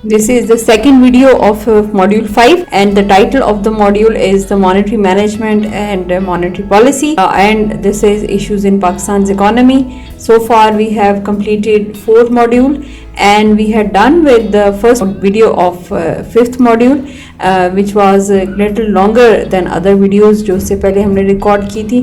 This is the second video of module 5, and the title of the module is the monetary management and monetary policy, and this is issues in Pakistan's economy. So far we have completed fourth module, and we had done with the first video of fifth module, which was a little longer than other videos जो उससे पहले हमने record की थी.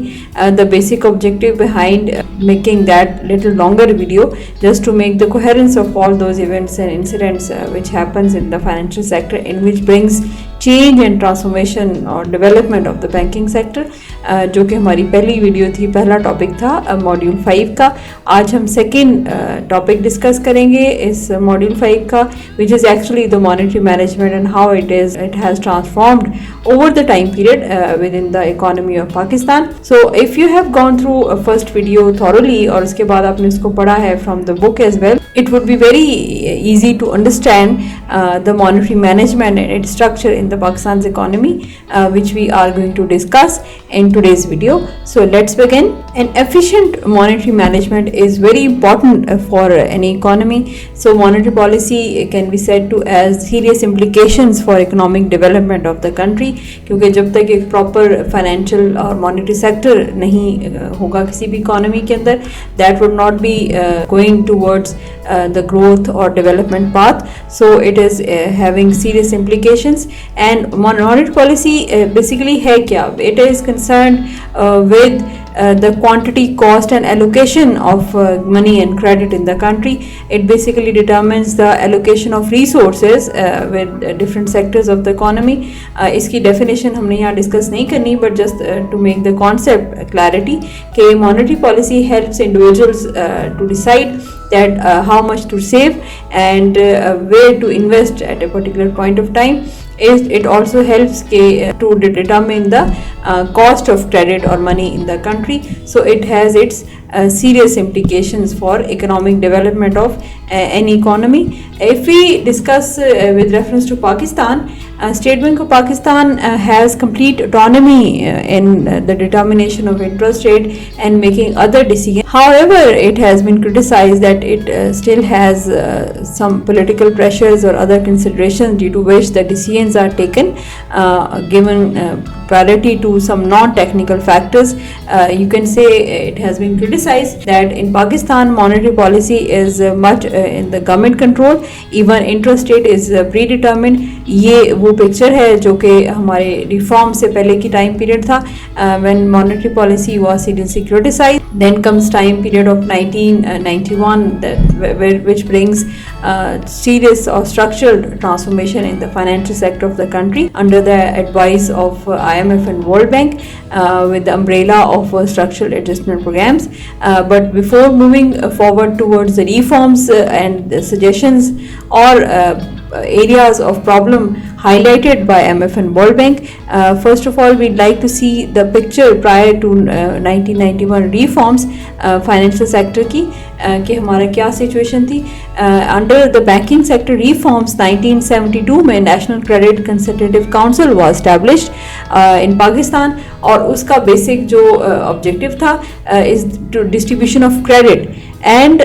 The basic objective behind making that little longer video just to make the coherence of all those events and incidents which happens in the financial sector, in which brings change and transformation or development of the banking sector, जो कि हमारी पहली video थी, पहला topic था module 5 का. आज हम सेकेंड टॉपिक डिस्कस करेंगे इस मॉड्यूल 5 का, which is actually the monetary management and how it has transformed over the time period within the economy of Pakistan. So if you have gone through a first video thoroughly और उसके बाद आपने उसको पढ़ा है from the book as well, it would be very easy to understand the monetary management and its structure in the Pakistan's economy, which we are going to discuss in today's video. So let's begin. An efficient monetary management is very important for any economy. So monetary policy can be said to as serious implications for economic development of the country, क्योंकि जब तक एक proper financial और monetary sector नहीं होगा किसी भी economy के अंदर, that would not be going towards the growth or development path. So it is having serious implications. And monetary policy basically है क्या? It is concerned with the quantity, cost and allocation of money and credit in the country. It basically determines the allocation of resources with different sectors of the economy. इसकी definition हमने यहाँ discuss नहीं करनी, but just to make the concept clarity कि monetary policy helps individuals to decide that how much to save and where to invest at a particular point of time. It also helps to determine the cost of credit or money in the country. So it has its serious implications for economic development of any economy. If we discuss with reference to Pakistan, State Bank of Pakistan has complete autonomy in the determination of interest rate and making other decisions. However, it has been criticized that it still has some political pressures or other considerations due to which the decisions are taken given priority to some non-technical factors. You can say it has been criticized that in Pakistan monetary policy is much in the government control. Even interest rate is predetermined. ये वो picture है जो कि हमारे reform से पहले की time period था, when monetary policy was seriously criticized. Then comes time period of 1991 which brings serious or structural transformation in the financial sector of the country under the advice of IMF and World Bank with the umbrella of structural adjustment programs. But before moving forward towards the reforms and the suggestions or areas of problem highlighted by IMF and World Bank, first of all we'd like to see the picture prior to 1991 reforms financial sector की कि हमारा क्या situation थी. Under the banking sector reforms 1972 में National Credit Consultative Council was established in Pakistan, और उसका basic जो objective था is to distribution of credit and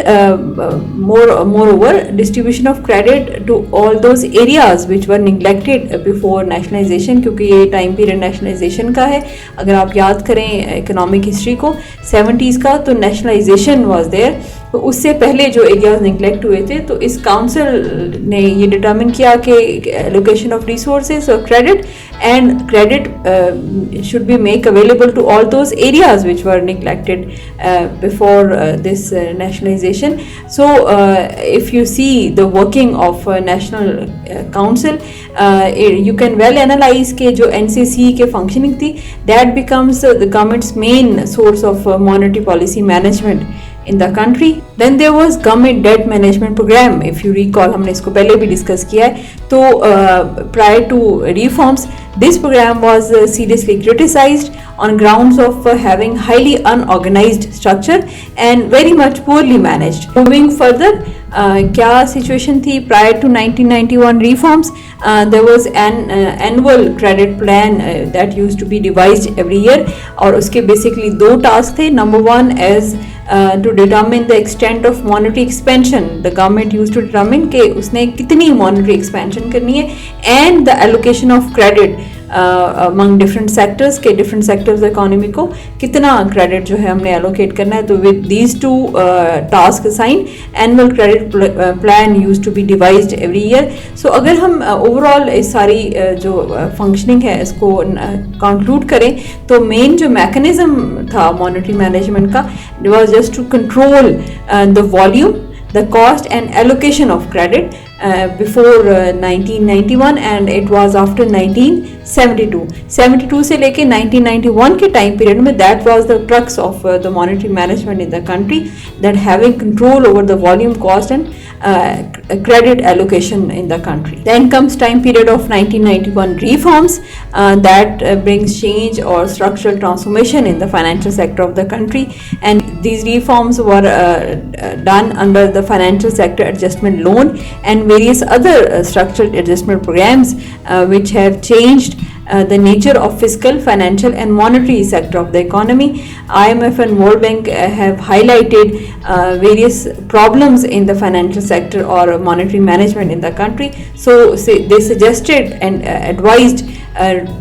moreover distribution of credit to all those areas which were neglected before nationalization, क्योंकि ये time period nationalization का है. अगर आप याद करें economic history को 70s का, तो nationalization was there. तो उससे पहले जो एरियाज निगलेक्ट हुए थे, तो इस काउंसिल ने ये डिटरमिन किया कि एलोकेशन ऑफ रिसोर्सेज और credit should be make available to all those areas which were neglected before this nationalisation. So if you see the working of national council, you can well analyze के जो NCC के functioning थी, that becomes the government's main source of monetary policy management in the country. Then there was government debt management program. If you recall, हमने इसको पहले भी discuss किया है. तो prior to reforms, this program was seriously criticized on grounds of having highly unorganized structure and very much poorly managed. Moving further, क्या situation थी prior to 1991 reforms? There was an annual credit plan that used to be devised every year, और उसके basically दो task थे. Number one is to determine the extent of monetary expansion. The government used to determine कि उसने कितनी monetary expansion करनी है, and the allocation of credit among different sectors के different sectors economy को कितना credit जो है हमने allocate करना है. तो with these two tasks assigned, annual credit plan used to be devised every year. So अगर हम overall इस सारी जो functioning है इसको conclude करें, तो main जो mechanism था monetary management का was just to control the volume, the cost and allocation of credit before 1991, and it was after 1972 से लेके 1991 के time period में that was the crux of the monetary management in the country, that having control over the volume, cost and credit allocation in the country. Then comes time period of 1991 reforms that brings change or structural transformation in the financial sector of the country, and these reforms were done under the financial sector adjustment loan and various other structural adjustment programs which have changed the nature of fiscal, financial and monetary sector of the economy. IMF and World Bank have highlighted various problems in the financial sector or monetary management in the country. So they suggested and advised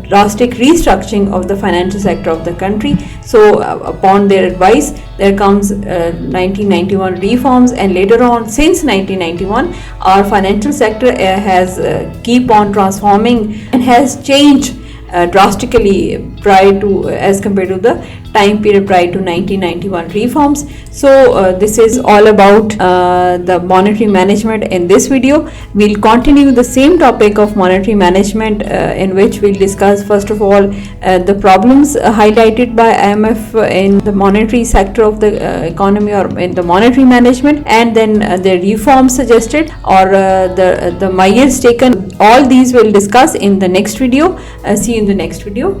drastic restructuring of the financial sector of the country. So upon their advice, there comes 1991 reforms, and later on, since 1991, our financial sector has keep on transforming and has changed drastically prior to as compared to the time period prior to 1991 reforms. So this is all about the monetary management in this video. We'll continue the same topic of monetary management in which we'll discuss first of all the problems highlighted by IMF in the monetary sector of the economy or in the monetary management, and then the reforms suggested or the measures taken. All these we'll discuss in the next video. See you in the next video.